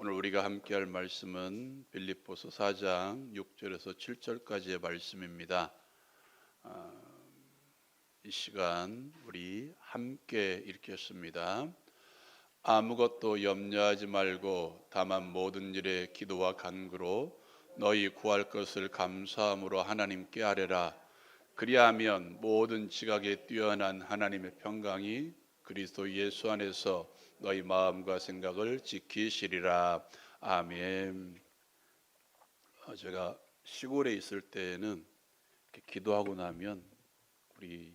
오늘 우리가 함께 할 말씀은 빌립보서 4장 6절에서 7절까지의 말씀입니다. 이 시간 우리 함께 읽겠습니다. 아무것도 염려하지 말고 다만 모든 일에 기도와 간구로 너희 구할 것을 감사함으로 하나님께 아뢰라. 그리하면 모든 지각에 뛰어난 하나님의 평강이 그리스도 예수 안에서 너희 마음과 생각을 지키시리라. 아멘. 제가 시골에 있을 때는 이렇게 기도하고 나면 우리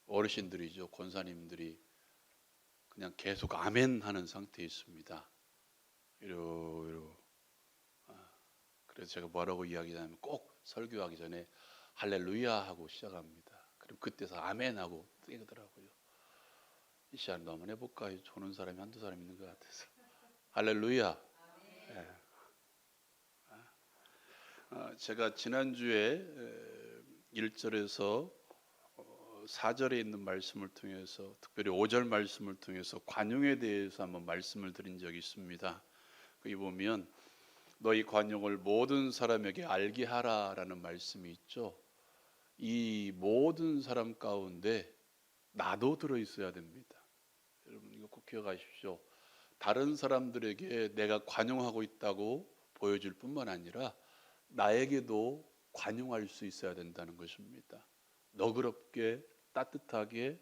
어르신들이죠, 권사님들이 그냥 계속 아멘 하는 상태에 있습니다. 이러. 그래서 제가 뭐라고 이야기하냐면 꼭 설교하기 전에 할렐루야 하고 시작합니다. 그럼 그때서 아멘 하고 뜨더라고요. 이 시간 도 한번 해볼까요? 조는 사람이 한두 사람 있는 것 같아서. 할렐루야. 네. 제가 지난주에 1절에서 4절에 있는 말씀을 통해서, 특별히 5절 말씀을 통해서 관용에 대해서 한번 말씀을 드린 적이 있습니다. 거기 보면 너희 관용을 모든 사람에게 알게 하라라는 말씀이 있죠. 이 모든 사람 가운데 나도 들어있어야 됩니다. 여러분 이거 꼭 기억하십시오. 다른 사람들에게 내가 관용하고 있다고 보여줄 뿐만 아니라 나에게도 관용할 수 있어야 된다는 것입니다. 너그럽게 따뜻하게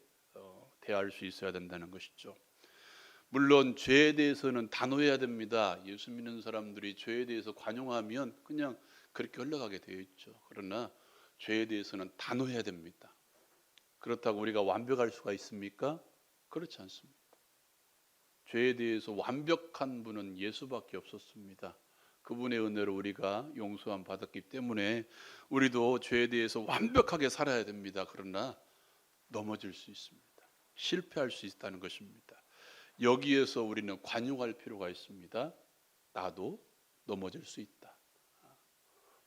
대할 수 있어야 된다는 것이죠. 물론 죄에 대해서는 단호해야 됩니다. 예수 믿는 사람들이 죄에 대해서 관용하면 그냥 그렇게 흘러가게 되어 있죠. 그러나 죄에 대해서는 단호해야 됩니다. 그렇다고 우리가 완벽할 수가 있습니까? 그렇지 않습니다. 죄에 대해서 완벽한 분은 예수밖에 없었습니다. 그분의 은혜로 우리가 용서함 받았기 때문에 우리도 죄에 대해서 완벽하게 살아야 됩니다. 그러나 넘어질 수 있습니다. 실패할 수 있다는 것입니다. 여기에서 우리는 관용할 필요가 있습니다. 나도 넘어질 수 있다.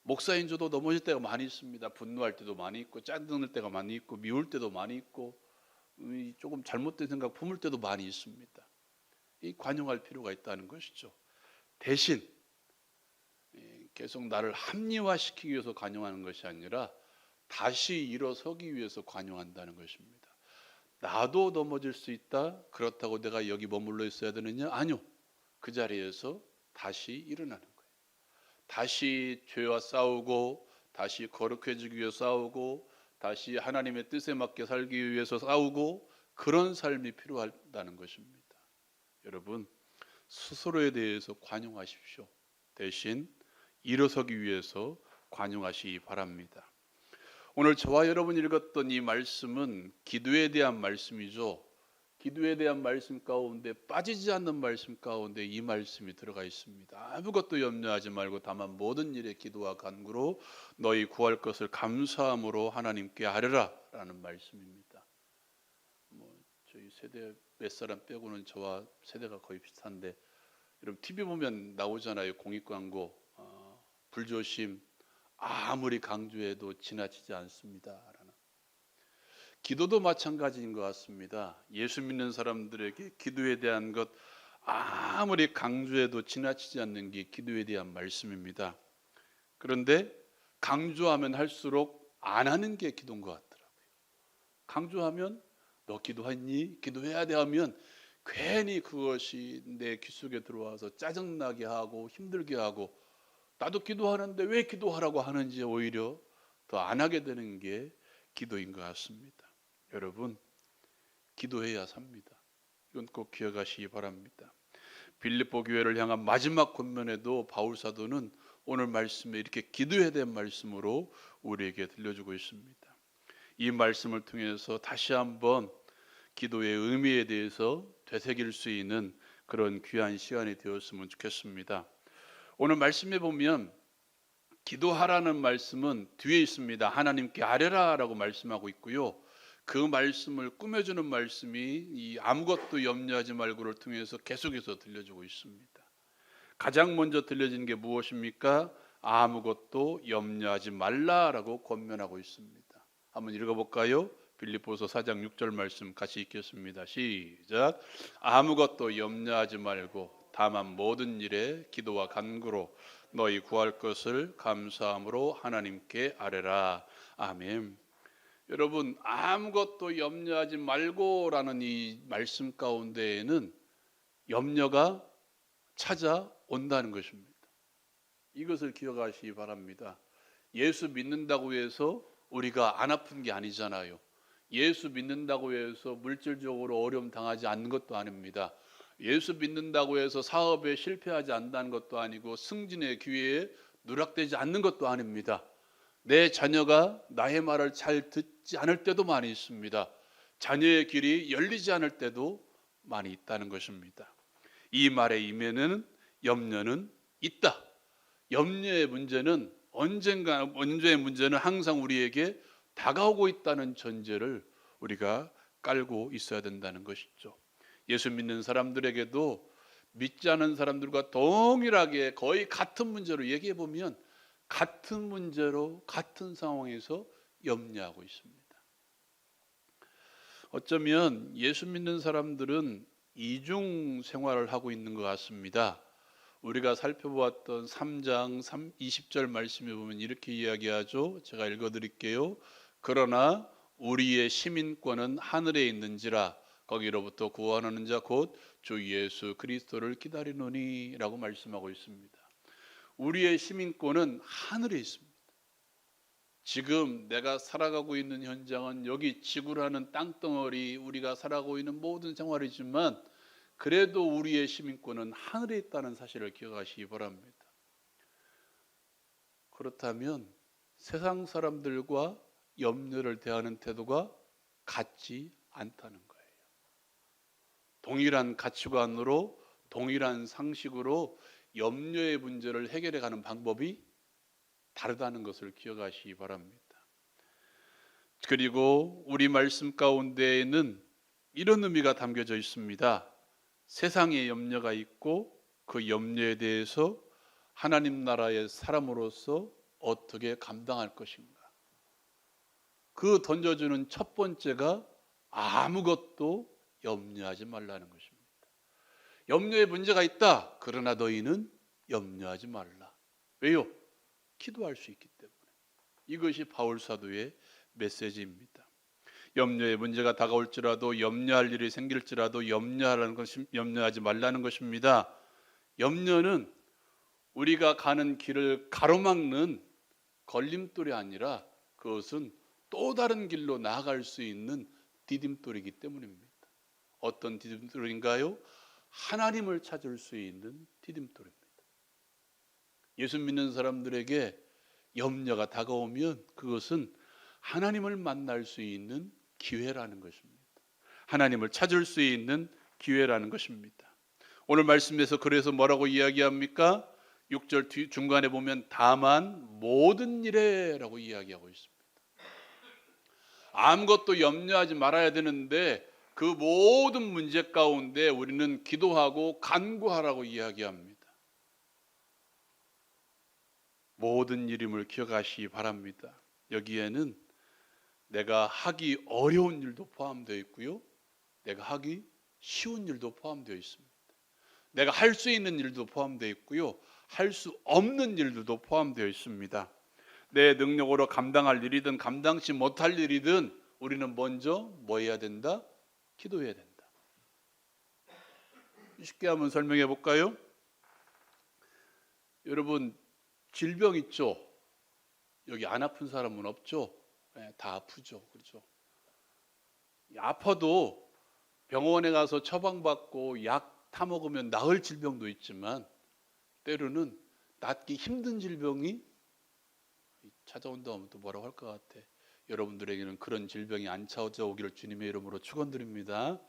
목사인 저도 넘어질 때가 많이 있습니다. 분노할 때도 많이 있고, 짜증날 때가 많이 있고, 미울 때도 많이 있고, 조금 잘못된 생각 품을 때도 많이 있습니다. 이 관용할 필요가 있다는 것이죠. 대신 계속 나를 합리화시키기 위해서 관용하는 것이 아니라 다시 일어서기 위해서 관용한다는 것입니다. 나도 넘어질 수 있다. 그렇다고 내가 여기 머물러 있어야 되느냐? 아니요. 그 자리에서 다시 일어나는 거예요. 다시 죄와 싸우고, 다시 거룩해지기 위해 싸우고, 다시 하나님의 뜻에 맞게 살기 위해서 싸우고, 그런 삶이 필요하다는 것입니다. 여러분, 스스로에 대해서 관용하십시오. 대신 일어서기 위해서 관용하시기 바랍니다. 오늘 저와 여러분이 읽었던 이 말씀은 기도에 대한 말씀이죠. 기도에 대한 말씀 가운데 빠지지 않는 말씀 가운데 이 말씀이 들어가 있습니다. 아무것도 염려하지 말고 다만 모든 일에 기도와 간구로 너희 구할 것을 감사함으로 하나님께 아뢰라 라는 말씀입니다. 저희 세대 몇 사람 빼고는 저와 세대가 거의 비슷한데, 여러분 TV 보면 나오잖아요. 공익 광고, 불조심, 아무리 강조해도 지나치지 않습니다라는. 기도도 마찬가지인 것 같습니다. 예수 믿는 사람들에게 기도에 대한 것 아무리 강조해도 지나치지 않는 게 기도에 대한 말씀입니다. 그런데 강조하면 할수록 안 하는 게 기도인 것 같더라고요. 강조하면 너 기도했니? 기도해야 돼 하면 괜히 그것이 내 귀 속에 들어와서 짜증나게 하고 힘들게 하고, 나도 기도하는데 왜 기도하라고 하는지 오히려 더 안 하게 되는 게 기도인 것 같습니다. 여러분, 기도해야 삽니다. 이건 꼭 기억하시기 바랍니다. 빌립보 교회를 향한 마지막 권면에도 바울 사도는 오늘 말씀에 이렇게 기도해야 될 말씀으로 우리에게 들려주고 있습니다. 이 말씀을 통해서 다시 한번 기도의 의미에 대해서 되새길 수 있는 그런 귀한 시간이 되었으면 좋겠습니다. 오늘 말씀에 보면 기도하라는 말씀은 뒤에 있습니다. 하나님께 아뢰라 라고 말씀하고 있고요. 그 말씀을 꾸며주는 말씀이 이 아무것도 염려하지 말고를 통해서 계속해서 들려주고 있습니다. 가장 먼저 들려지는 게 무엇입니까? 아무것도 염려하지 말라라고 권면하고 있습니다. 한번 읽어볼까요? 빌립보서 4장 6절 말씀 같이 읽겠습니다. 시작. 아무것도 염려하지 말고 다만 모든 일에 기도와 간구로 너희 구할 것을 감사함으로 하나님께 아뢰라. 아멘. 여러분, 아무것도 염려하지 말고라는 이 말씀 가운데에는 염려가 찾아온다는 것입니다. 이것을 기억하시기 바랍니다. 예수 믿는다고 해서 우리가 안 아픈 게 아니잖아요. 예수 믿는다고 해서 물질적으로 어려움 당하지 않는 것도 아닙니다. 예수 믿는다고 해서 사업에 실패하지 않는다는 것도 아니고 승진의 기회에 누락되지 않는 것도 아닙니다. 내 자녀가 나의 말을 잘 듣지 않을 때도 많이 있습니다. 자녀의 길이 열리지 않을 때도 많이 있다는 것입니다. 이 말의 이면에는 염려는 있다. 염려의 문제는 문제의 문제는 항상 우리에게 다가오고 있다는 전제를 우리가 깔고 있어야 된다는 것이죠. 예수 믿는 사람들에게도 믿지 않은 사람들과 동일하게 거의 같은 문제로 얘기해 보면 같은 문제로 같은 상황에서 염려하고 있습니다. 어쩌면 예수 믿는 사람들은 이중 생활을 하고 있는 것 같습니다. 우리가 살펴보았던 3장 20절 말씀에 보면 이렇게 이야기하죠. 제가 읽어드릴게요. 그러나 우리의 시민권은 하늘에 있는지라 거기로부터 구원하는 자 곧 주 예수 그리스도를 기다리노니 라고 말씀하고 있습니다. 우리의 시민권은 하늘에 있습니다. 지금 내가 살아가고 있는 현장은 여기 지구라는 땅덩어리 우리가 살아가고 있는 모든 생활이지만 그래도 우리의 시민권은 하늘에 있다는 사실을 기억하시기 바랍니다. 그렇다면 세상 사람들과 염려를 대하는 태도가 같지 않다는 거예요. 동일한 가치관으로 동일한 상식으로 염려의 문제를 해결해 가는 방법이 다르다는 것을 기억하시기 바랍니다. 그리고 우리 말씀 가운데에는 이런 의미가 담겨져 있습니다. 세상에 염려가 있고 그 염려에 대해서 하나님 나라의 사람으로서 어떻게 감당할 것인가. 그 던져주는 첫 번째가 아무것도 염려하지 말라는 것입니다. 염려에 문제가 있다. 그러나 너희는 염려하지 말라. 왜요? 기도할 수 있기 때문에. 이것이 바울 사도의 메시지입니다. 염려의 문제가 다가올지라도 염려할 일이 생길지라도 염려하지 말라는 것입니다. 염려는 우리가 가는 길을 가로막는 걸림돌이 아니라 그것은 또 다른 길로 나아갈 수 있는 디딤돌이기 때문입니다. 어떤 디딤돌인가요? 하나님을 찾을 수 있는 디딤돌입니다. 예수 믿는 사람들에게 염려가 다가오면 그것은 하나님을 만날 수 있는 기회라는 것입니다. 하나님을 찾을 수 있는 기회라는 것입니다. 오늘 말씀에서 그래서 뭐라고 이야기합니까? 6절 중간에 보면 다만 모든 일에 라고 이야기하고 있습니다. 아무것도 염려하지 말아야 되는데 그 모든 문제 가운데 우리는 기도하고 간구하라고 이야기합니다. 모든 일임을 기억하시기 바랍니다. 여기에는 내가 하기 어려운 일도 포함되어 있고요. 내가 하기 쉬운 일도 포함되어 있습니다. 내가 할 수 있는 일도 포함되어 있고요. 할 수 없는 일들도 포함되어 있습니다. 내 능력으로 감당할 일이든 감당치 못할 일이든 우리는 먼저 뭐 해야 된다? 기도해야 된다. 쉽게 한번 설명해 볼까요? 여러분 질병 있죠? 여기 안 아픈 사람은 없죠? 네, 다 아프죠. 그렇죠? 아파도 병원에 가서 처방받고 약 타먹으면 나을 질병도 있지만 때로는 낫기 힘든 질병이 찾아온다 하면 또 뭐라고 할 것 같아. 여러분들에게는 그런 질병이 안 찾아오기를 주님의 이름으로 축원드립니다.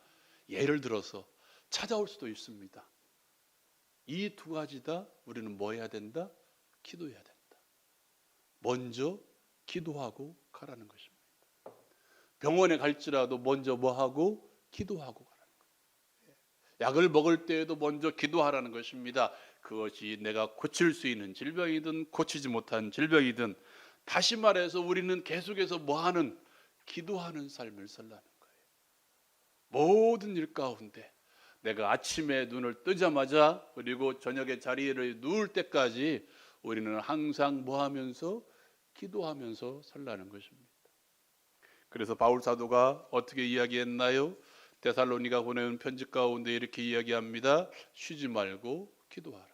예를 들어서 찾아올 수도 있습니다. 이 두 가지 다 우리는 뭐 해야 된다? 기도해야 된다. 먼저 기도하고 가라는 것입니다. 병원에 갈지라도 먼저 뭐 하고? 기도하고 가라는 거예요. 약을 먹을 때에도 먼저 기도하라는 것입니다. 그것이 내가 고칠 수 있는 질병이든 고치지 못한 질병이든 다시 말해서 우리는 계속해서 뭐하는? 기도하는 삶을 살라는 거예요. 모든 일 가운데 내가 아침에 눈을 뜨자마자 그리고 저녁에 자리에 누울 때까지 우리는 항상 뭐 하면서? 기도하면서 살라는 것입니다. 그래서 바울 사도가 어떻게 이야기했나요? 데살로니가 보내는 편지 가운데 이렇게 이야기합니다. 쉬지 말고 기도하라.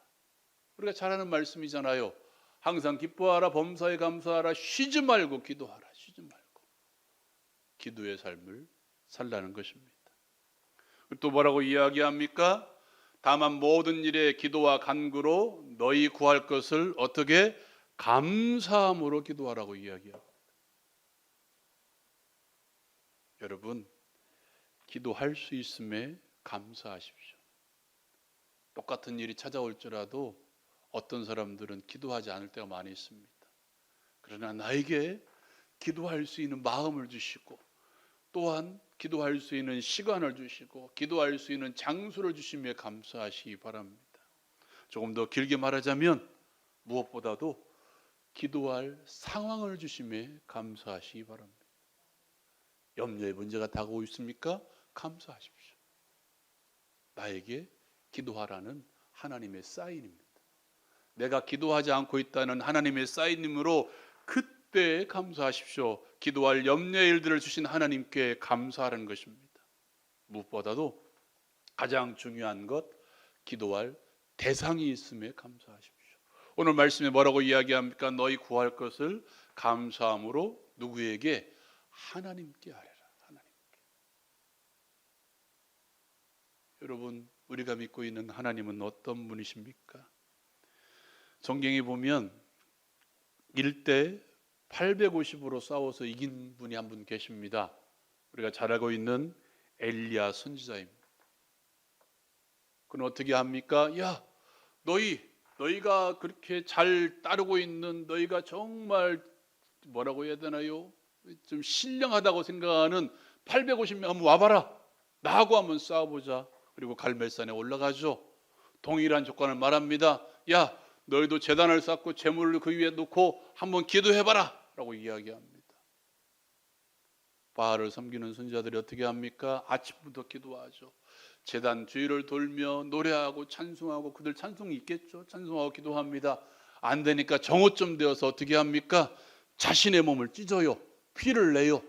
우리가 잘 아는 말씀이잖아요. 항상 기뻐하라, 범사에 감사하라, 쉬지 말고 기도하라. 쉬지 말고 기도의 삶을 살라는 것입니다. 또 뭐라고 이야기합니까? 다만 모든 일에 기도와 간구로 너희 구할 것을 어떻게? 감사함으로 기도하라고 이야기합니다. 여러분, 기도할 수 있음에 감사하십시오. 똑같은 일이 찾아올지라도 어떤 사람들은 기도하지 않을 때가 많이 있습니다. 그러나 나에게 기도할 수 있는 마음을 주시고 또한 기도할 수 있는 시간을 주시고 기도할 수 있는 장소를 주시며 감사하시기 바랍니다. 조금 더 길게 말하자면 무엇보다도 기도할 상황을 주시며 감사하시기 바랍니다. 염려의 문제가 다가오고 있습니까? 감사하십시오. 나에게 기도하라는 하나님의 사인입니다. 내가 기도하지 않고 있다는 하나님의 사인이므로 그때 감사하십시오. 기도할 염려의 일들을 주신 하나님께 감사하는 것입니다. 무엇보다도 가장 중요한 것, 기도할 대상이 있음에 감사하십시오. 오늘 말씀에 뭐라고 이야기합니까? 너희 구할 것을 감사함으로 누구에게? 하나님께 하래라. 하나님께. 여러분, 우리가 믿고 있는 하나님은 어떤 분이십니까? 성경에 보면 1대 850으로 싸워서 이긴 분이 한 분 계십니다. 우리가 잘 알고 있는 엘리야 선지자입니다. 그는 어떻게 합니까? 야, 너희가 그렇게 잘 따르고 있는, 너희가 정말 뭐라고 해야 되나요? 좀 신령하다고 생각하는 850명 한번 와봐라. 나하고 한번 싸워보자. 그리고 갈멜산에 올라가죠. 동일한 조건을 말합니다. 야, 너희도 제단을 쌓고 제물을 그 위에 놓고 한번 기도해봐라 라고 이야기합니다. 바알을 섬기는 선지자들이 어떻게 합니까? 아침부터 기도하죠. 제단 주위를 돌며 노래하고 찬송하고, 그들 찬송이 있겠죠. 찬송하고 기도합니다. 안 되니까 정오쯤 되어서 어떻게 합니까? 자신의 몸을 찢어요. 피를 내요.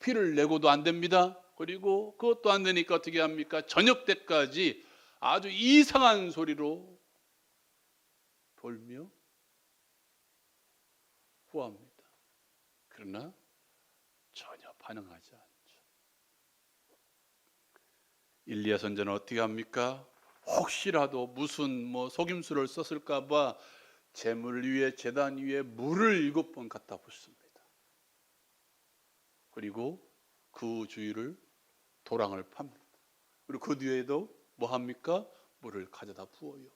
피를 내고도 안 됩니다. 그리고 그것도 안 되니까 어떻게 합니까? 저녁 때까지 아주 이상한 소리로 돌며 후합니다. 그러나 전혀 반응하지 않죠. 일리야 선지자는 어떻게 합니까? 혹시라도 무슨 속임수를 썼을까 봐 제물 위에, 제단 위에 물을 7번 갖다 붓습니다. 그리고 그 주위를 도랑을 팝니다. 그리고 그 뒤에도 뭐 합니까? 물을 가져다 부어요.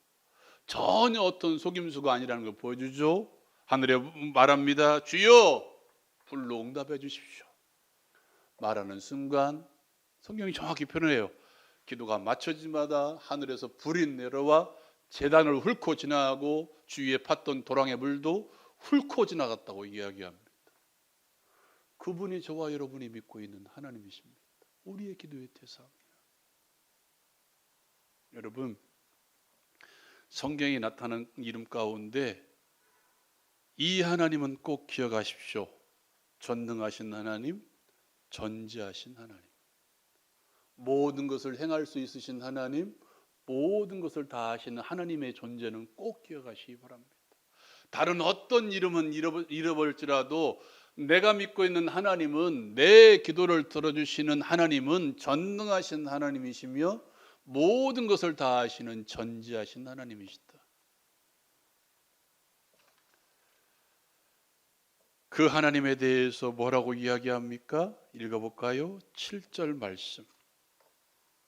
전혀 어떤 속임수가 아니라는 걸 보여주죠. 하늘에 말합니다. 주여, 불로 응답해 주십시오. 말하는 순간 성경이 정확히 표현해요. 기도가 맞춰지마다 하늘에서 불이 내려와 제단을 훑고 지나가고 주위에 팠던 도랑의 물도 훑고 지나갔다고 이야기합니다. 그분이 저와 여러분이 믿고 있는 하나님이십니다. 우리의 기도의 대상이에요. 여러분, 성경에 나타난 이름 가운데 이 하나님은 꼭 기억하십시오. 전능하신 하나님, 전지하신 하나님, 모든 것을 행할 수 있으신 하나님, 모든 것을 다 하시는 하나님의 존재는 꼭 기억하시기 바랍니다. 다른 어떤 이름은 잃어버릴지라도 내가 믿고 있는 하나님은, 내 기도를 들어주시는 하나님은 전능하신 하나님이시며 모든 것을 다 하시는 전지하신 하나님이시다. 그 하나님에 대해서 뭐라고 이야기합니까? 읽어볼까요? 7절 말씀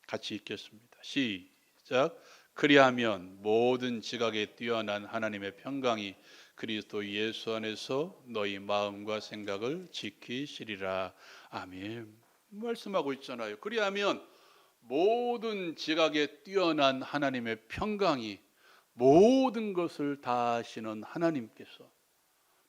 같이 읽겠습니다. 시작. 그리하면 모든 지각에 뛰어난 하나님의 평강이 그리스도 예수 안에서 너희 마음과 생각을 지키시리라. 아멘. 말씀하고 있잖아요. 그리하면 모든 지각에 뛰어난 하나님의 평강이, 모든 것을 다 아시는 하나님께서,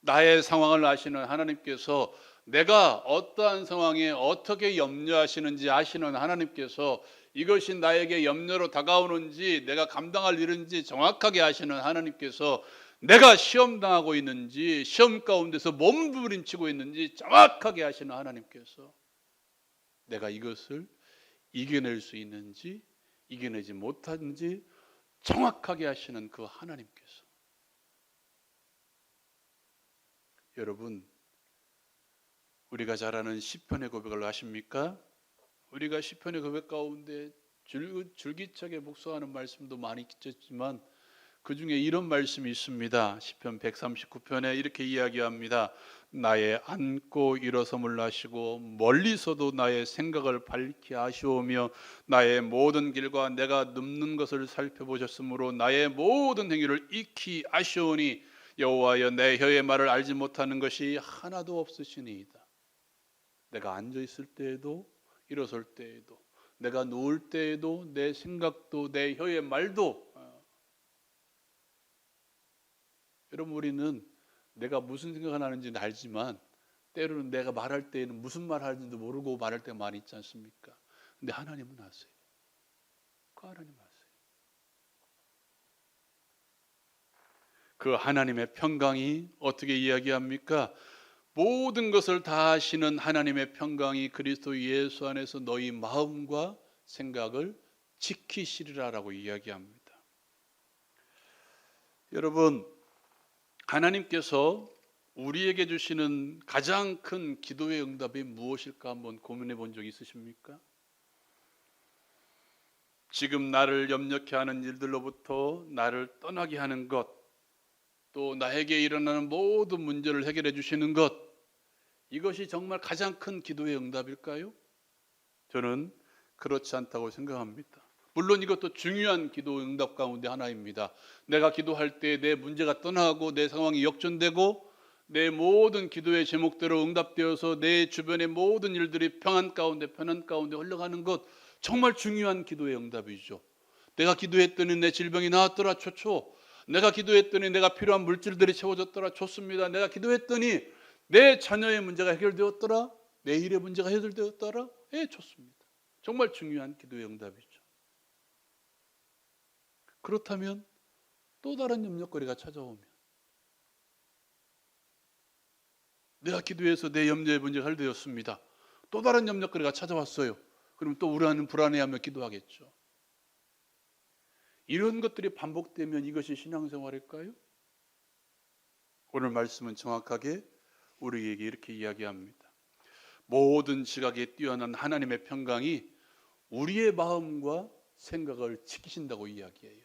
나의 상황을 아시는 하나님께서, 내가 어떠한 상황에 어떻게 염려하시는지 아시는 하나님께서 이것이 나에게 염려로 다가오는지 내가 감당할 일인지 정확하게 아시는 하나님께서 내가 시험당하고 있는지 시험 가운데서 몸부림치고 있는지 정확하게 아시는 하나님께서 내가 이것을 이겨낼 수 있는지 이겨내지 못하는지 정확하게 아시는 그 하나님께서 여러분 우리가 잘 아는 시편의 고백을 아십니까? 우리가 시편의 고백 가운데 줄기차게 묵상하는 말씀도 많이 있겠지만 그 중에 이런 말씀이 있습니다. 시편 139편에 이렇게 이야기합니다. 나의 앉고 일어섬을 아시고 멀리서도 나의 생각을 밝히 아시오며 나의 모든 길과 내가 눕는 것을 살펴보셨으므로 나의 모든 행위를 익히 아시오니 여호와여 내 혀의 말을 알지 못하는 것이 하나도 없으시니이다. 내가 앉아 있을 때에도 일어설 때에도 내가 누울 때에도 내 생각도 내 혀의 말도 여러분 우리는 내가 무슨 생각을 하는지는 알지만 때로는 내가 말할 때에는 무슨 말 하는지도 모르고 말할 때가 많이 있지 않습니까? 근데 하나님은 아세요. 그 하나님 아세요. 그 하나님의 평강이 어떻게 이야기합니까? 모든 것을 다 아시는 하나님의 평강이 그리스도 예수 안에서 너희 마음과 생각을 지키시리라라고 이야기합니다. 여러분 하나님께서 우리에게 주시는 가장 큰 기도의 응답이 무엇일까 한번 고민해 본 적 있으십니까? 지금 나를 염려케 하는 일들로부터 나를 떠나게 하는 것, 또 나에게 일어나는 모든 문제를 해결해 주시는 것, 이것이 정말 가장 큰 기도의 응답일까요? 저는 그렇지 않다고 생각합니다. 물론 이것도 중요한 기도 응답 가운데 하나입니다. 내가 기도할 때 내 문제가 떠나고 내 상황이 역전되고 내 모든 기도의 제목대로 응답되어서 내 주변의 모든 일들이 평안 가운데 흘러가는 것 정말 중요한 기도의 응답이죠. 내가 기도했더니 내 질병이 나았더라 좋죠. 내가 기도했더니 내가 필요한 물질들이 채워졌더라 좋습니다. 내가 기도했더니 내 자녀의 문제가 해결되었더라 내 일의 문제가 해결되었더라 좋습니다. 정말 중요한 기도의 응답이죠. 그렇다면 또 다른 염려거리가 찾아오면 내가 기도해서 내 염려의 문제가 해결되었습니다. 또 다른 염려거리가 찾아왔어요. 그럼 또 우리는 불안해하며 기도하겠죠. 이런 것들이 반복되면 이것이 신앙생활일까요? 오늘 말씀은 정확하게 우리에게 이렇게 이야기합니다. 모든 지각에 뛰어난 하나님의 평강이 우리의 마음과 생각을 지키신다고 이야기해요.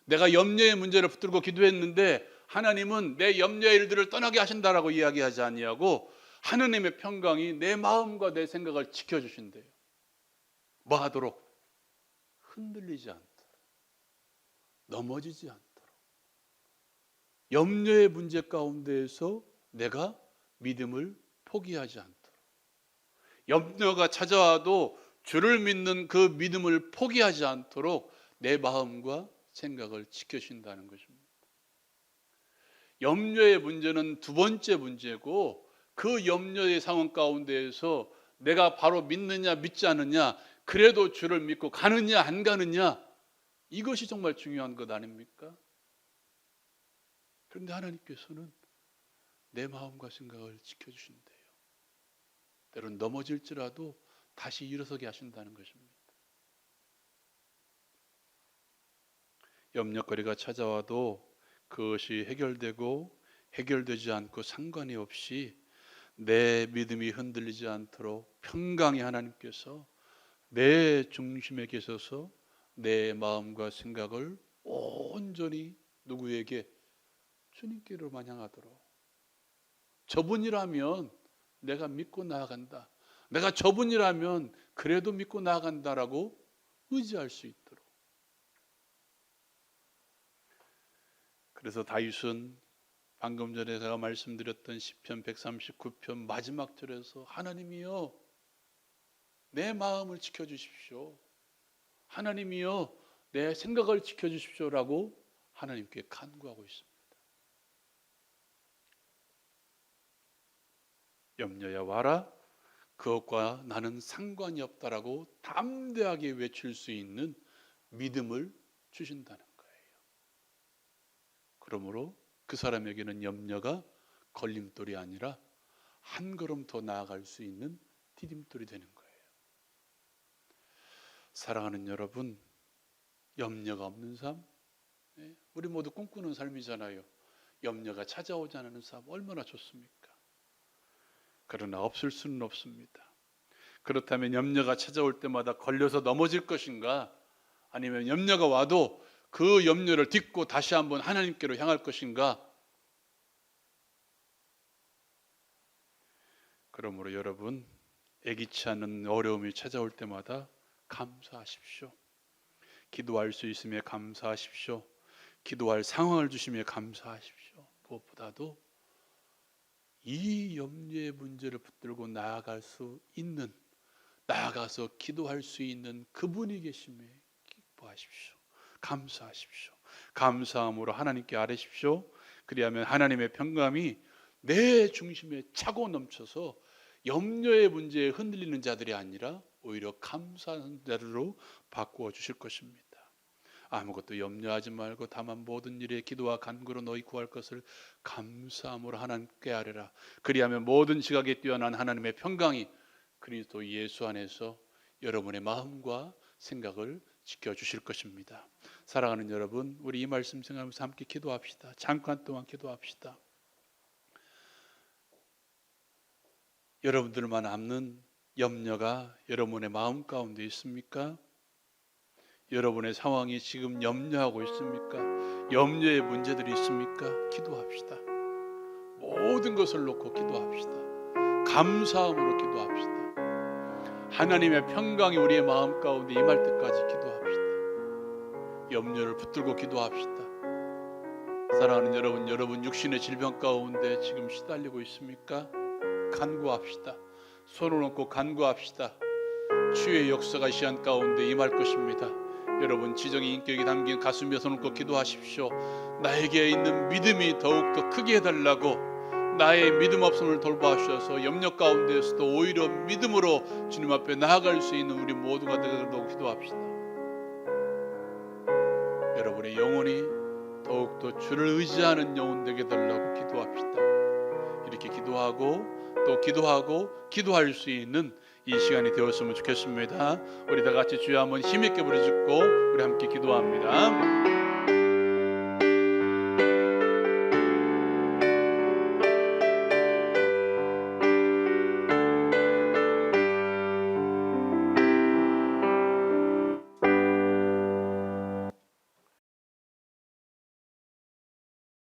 내가 염려의 문제를 붙들고 기도했는데 하나님은 내 염려의 일들을 떠나게 하신다라고 이야기하지 아니하고 하나님의 평강이 내 마음과 내 생각을 지켜주신대요. 뭐 하도록? 흔들리지 않도록, 넘어지지 않도록, 염려의 문제 가운데에서 내가 믿음을 포기하지 않도록, 염려가 찾아와도 주를 믿는 그 믿음을 포기하지 않도록 내 마음과 생각을 지켜준다는 것입니다. 염려의 문제는 두 번째 문제고 그 염려의 상황 가운데에서 내가 바로 믿느냐 믿지 않느냐 그래도 주를 믿고 가느냐 안 가느냐 이것이 정말 중요한 것 아닙니까? 그런데 하나님께서는 내 마음과 생각을 지켜주신대요. 때론 넘어질지라도 다시 일어서게 하신다는 것입니다. 염려거리가 찾아와도 그것이 해결되고 해결되지 않고 상관이 없이 내 믿음이 흔들리지 않도록 평강의 하나님께서 내 중심에 계셔서 내 마음과 생각을 온전히 누구에게? 주님께로만 향하도록. 저분이라면 내가 믿고 나아간다. 내가 저분이라면 그래도 믿고 나아간다라고 의지할 수 있도록. 그래서 다윗은 방금 전에 제가 말씀드렸던 시편 139편 마지막 절에서 하나님이여 내 마음을 지켜주십시오. 하나님이여 내 생각을 지켜주십시오라고 하나님께 간구하고 있습니다. 염려야 와라 그것과 나는 상관이 없다라고 담대하게 외칠 수 있는 믿음을 주신다는 거예요. 그러므로 그 사람에게는 염려가 걸림돌이 아니라 한 걸음 더 나아갈 수 있는 디딤돌이 되는 거예요. 사랑하는 여러분, 염려가 없는 삶, 우리 모두 꿈꾸는 삶이잖아요. 염려가 찾아오지 않는 삶 얼마나 좋습니까? 그러나 없을 수는 없습니다. 그렇다면 염려가 찾아올 때마다 걸려서 넘어질 것인가? 아니면 염려가 와도 그 염려를 딛고 다시 한번 하나님께로 향할 것인가? 그러므로 여러분, 애기치 않은 어려움이 찾아올 때마다 감사하십시오. 기도할 수 있음에 감사하십시오. 기도할 상황을 주심에 감사하십시오. 무엇보다도 이 염려의 문제를 붙들고 나아갈 수 있는, 나아가서 기도할 수 있는 그분이 계심에 기뻐하십시오. 감사하십시오. 감사함으로 하나님께 아뢰십시오. 그리하면 하나님의 평강이 내 중심에 차고 넘쳐서 염려의 문제에 흔들리는 자들이 아니라 오히려 감사하는 자들로 바꾸어 주실 것입니다. 아무것도 염려하지 말고 다만 모든 일에 기도와 간구로 너희 구할 것을 감사함으로 하나님께 아뢰라. 그리하면 모든 지각에 뛰어난 하나님의 평강이 그리스도 예수 안에서 여러분의 마음과 생각을 지켜주실 것입니다. 사랑하는 여러분, 우리 이 말씀 생각하면서 함께 기도합시다. 잠깐 동안 기도합시다. 여러분들만 남는 염려가 여러분의 마음 가운데 있습니까? 여러분의 상황이 지금 염려하고 있습니까? 염려의 문제들이 있습니까? 기도합시다. 모든 것을 놓고 기도합시다. 감사함으로 기도합시다. 하나님의 평강이 우리의 마음 가운데 임할 때까지 기도합시다. 염려를 붙들고 기도합시다. 사랑하는 여러분, 여러분 육신의 질병 가운데 지금 시달리고 있습니까? 간구합시다. 손을 얹고 간구합시다. 주의 역사가 이 시간 가운데 임할 것입니다. 여러분 지정의 인격이 담긴 가슴에 손을 얹고 기도하십시오. 나에게 있는 믿음이 더욱더 크게 해달라고, 나의 믿음 없음을 돌보아주셔서 염려 가운데에서도 오히려 믿음으로 주님 앞에 나아갈 수 있는 우리 모두가 되도록 기도합시다. 여러분의 영혼이 더욱더 주를 의지하는 영혼 되게 달라고 기도합시다. 이렇게 기도하고 또 기도할 수 있는 이 시간이 되었으면 좋겠습니다. 우리 다 같이 주여 한번 힘있게 부르짖고 우리 함께 기도합니다.